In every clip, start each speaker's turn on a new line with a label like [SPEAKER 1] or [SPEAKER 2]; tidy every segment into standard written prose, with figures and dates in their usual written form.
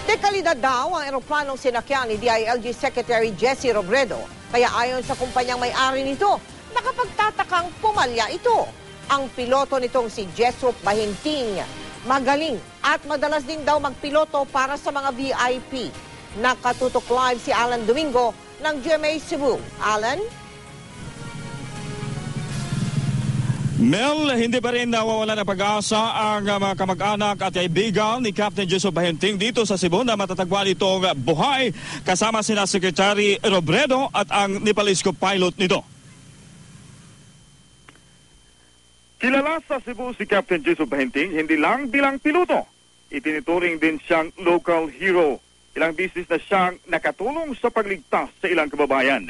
[SPEAKER 1] Dekalidad daw ang eroplanong sinakyan ni DILG Secretary Jesse Robredo. Kaya ayon sa kumpanyang may-ari nito, nakapagtatakang pumalya ito. Ang piloto nitong si Jessup Bahinting, magaling at madalas din daw magpiloto para sa mga VIP. Nakatutok live si Alan Domingo ng GMA Cebu. Alan?
[SPEAKER 2] Mel, hindi pa rin nawawala ng pag-asa ang mga kamag-anak at kaibigan ni Captain Jessup Bahinting dito sa Cebu na matatagpuan itong buhay kasama sina Secretary Robredo at ang Nepalese pilot nito.
[SPEAKER 3] Kilala sa Cebu si Captain Jessup Bahinting hindi lang bilang piloto. Itinuturing din siyang local hero. Ilang business na siyang nakatulong sa pagligtas sa ilang kababayan.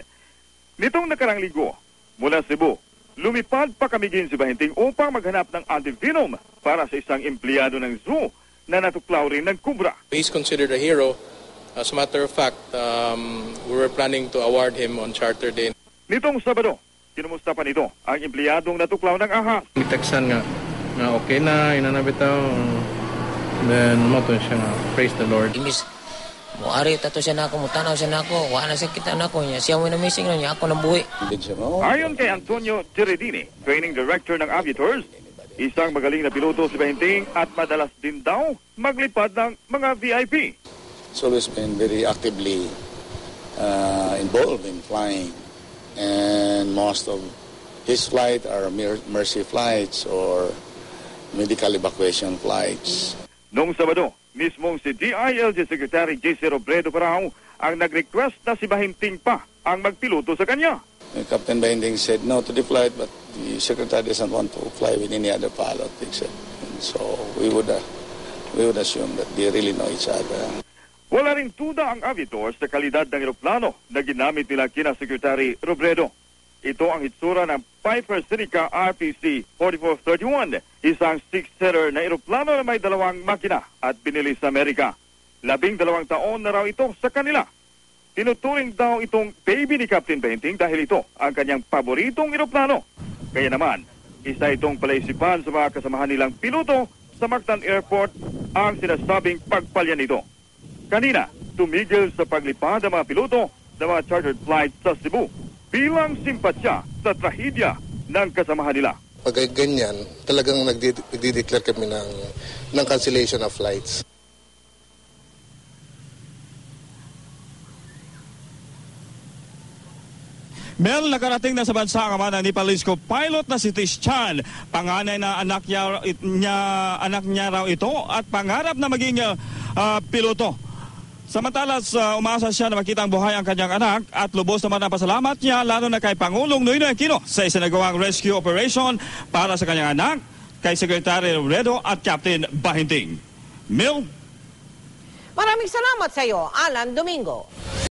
[SPEAKER 3] Nitong nakarang linggo, mula Cebu, lumipad pa kami din si Bahinting upang maghanap ng antivenom para sa isang empleyado ng zoo na natuklaw rin ng kubra.
[SPEAKER 4] He's considered a hero. As a matter of fact, we were planning to award him on Charter Day.
[SPEAKER 3] Nitong Sabado, kinumusta pa nito ang empleyadong natuklaw ng ahas.
[SPEAKER 4] Itaksan nga okay na, inanabitaw. Then, mato siya nga, praise the Lord.
[SPEAKER 5] Muari tato siya na ako, mutanaw siya na ako, wala na siya kita na ako niya. Siya mo na missing na niya, ako nang buhi.
[SPEAKER 3] Ayon kay Antonio Giredini, training director ng Aviators, isang magaling na piloto si Bahinting at madalas din daw maglipad ng mga VIP.
[SPEAKER 6] He's always been very actively involved in flying. And most of his flights are mercy flights or medical evacuation flights.
[SPEAKER 3] Noong Sabado, mismong si DILG Secretary Jesse Robredo Parao ang nag-request na si Bahinting pa ang magpiloto sa kanya.
[SPEAKER 6] Captain Bahinting said no to the flight, but the Secretary doesn't want to fly with any other pilot except. So we would assume that they really know each other.
[SPEAKER 3] Wala ring tuda ang Aviators sa kalidad ng eroplano na ginamit nila kina Secretary Robredo. Ito ang hitsura ng Piper Seneca RPC 4431, isang six-seater na eroplano na may dalawang makina at binili sa Amerika. 12 taon na raw ito sa kanila. Tinuturing daw itong baby ni Captain Bahinting dahil ito ang kanyang paboritong eroplano. Kaya naman, isa itong palaisipan sa mga kasamahan nilang piloto sa Mactan Airport ang sinasabing pagpalya nito. Kanina, tumigil sa paglipad ang mga piloto ng mga chartered flights sa Cebu bilang simpatya sa trahedya ng kasamahan nila.
[SPEAKER 7] Pag ganyan, talagang nagdi-declare kami ng cancellation of flights.
[SPEAKER 2] Mel, nakarating na sa bansa ang ama ng Nepalese pilot na si Tish Chan. Panganay na anak niya raw ito at pangarap na maging piloto. Samantalas, umasa siya na makita ang buhay ang kanyang anak at lubos naman ang pasalamat niya lalo na kay Pangulong Noynoy Aquino sa isinagawang rescue operation para sa kanyang anak, kay Secretary Robredo at Captain Bahinting. Mel?
[SPEAKER 1] Maraming salamat sa iyo, Alan Domingo.